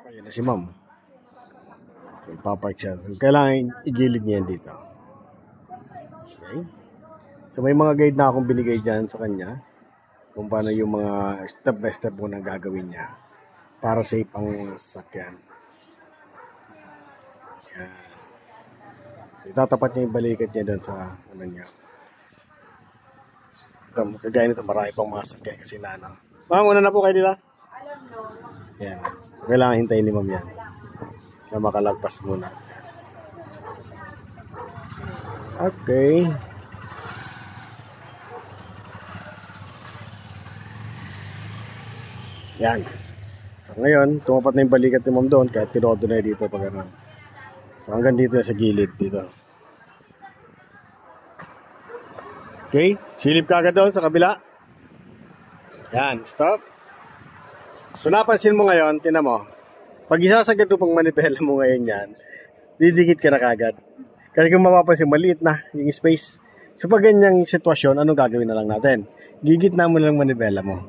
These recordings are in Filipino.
Ayun na si ma'am. So, papark siya. So, kailangan igilid niya yan dito. Okay. So, may mga guide na akong binigay dyan sa kanya kung paano yung mga step by step mo na gagawin niya para safe ang sasakyan. Yan. So, itatapat niya yung balikat niya dyan sa ano niya. Ito, kagaya nito, marami pang mga sasakyan kasi na ano. Ma'am, una na po kayo dito? Yan. So, kailangan hintayin ni ma'am yan na makalagpas muna. Okay. Yan. So, ngayon, tumapat na yung balikat ni ma'am doon kaya tinodo na dito pag ano. So, hanggang dito sa gilid dito. Okay. Silip ka agad doon sa kabila. Yan. Stop. So, napansin mo ngayon, tinan mo. Pag isasagad mo pang manibela mo ngayon yan, didikit ka na kagad. Kasi kung mapapansin, maliit na yung space. So, pag ganyang sitwasyon, anong gagawin na lang natin? Gigitna mo lang manibela mo.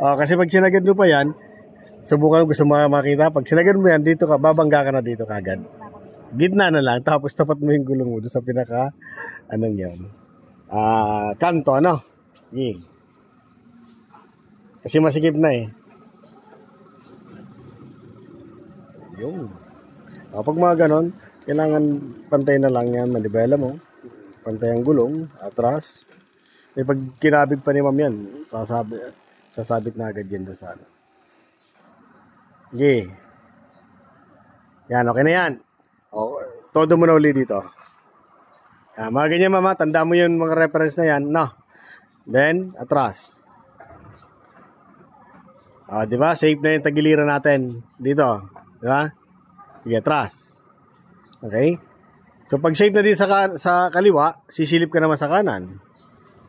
Kasi pag sinagad mo pa yan, subukan gusto mo makita, pag sinagad mo yan, dito ka, babangga ka na dito kagad. Gitna na lang, tapos tapat mo yung gulong mo doon sa pinaka, anong yan? Kanto, ano? Kasi masikip na eh. Yung. Kapag mga ganon, kailangan pantay na lang yan, manibela mo. Pantay ang gulong, atras. Eh, pag kinabig pa ni ma'am yan, sasabit na agad yan doon sa ano. Okay. Yan, okay na yan. Todo mo na uli dito. Mga ganyan mama, tanda mo yung mga reference na yan, no? Then, atras. Diba? Safe na yung tagiliran natin dito. Diba? Sige, atras. Okay? So, pag safe na din sa kaliwa, sisilip ka naman sa kanan.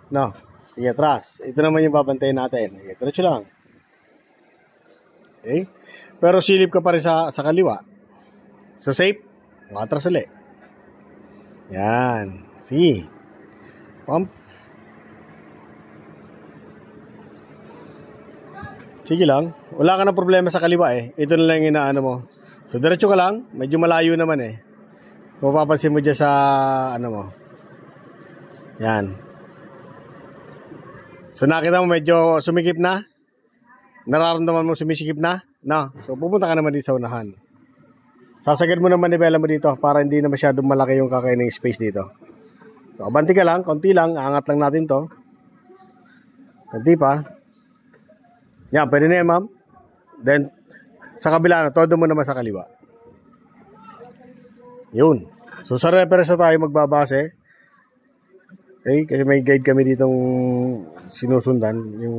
No? Sige, atras. Ito naman yung babantayin natin. Sige, diretso lang. Okay? Pero silip ka pa rin sa kaliwa. So, safe. Atras ulit. Yan. Sige. Pump. Sige lang. Wala ka na problema sa kaliwa eh. Ito na lang yung inaano mo. So, diretso ka lang. Medyo malayo naman eh. Kung mapapansin mo dyan sa ano mo. Yan. So, nakita mo medyo sumikip na? Nararamdaman mo sumisikip na? No. So, pupunta ka naman dito sa unahan. Sasagad mo naman manibela mo dito para hindi na masyadong malaki yung kakaining space dito. So, abanti ka lang. Konti lang. Aangat lang natin to. Konti pa. Yan, pwede na yan, ma'am. Then, sa kabila na, todo mo naman sa kaliwa. Yun. So, sa reference na tayo magbabase. Okay, kasi may guide kami ditong sinusundan. Yung,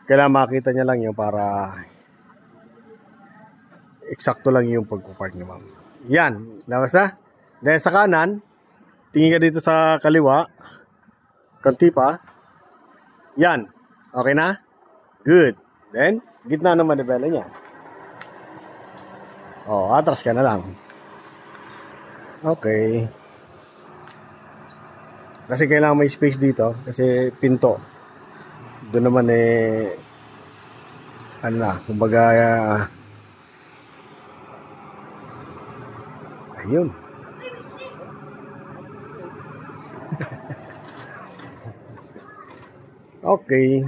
kailangan makita niya lang yung para eksakto lang yung pagpupark niya, ma'am. Yan, labas na. Then, sa kanan, tingin ka dito sa kaliwa. Konti pa. Yan. Okay na? Good. Then, gitna ng manibela niya. Atras ka na lang. Okay. Kasi kailangan may space dito. Kasi pinto. Doon naman ano na, kumbaga, ayun. Okay.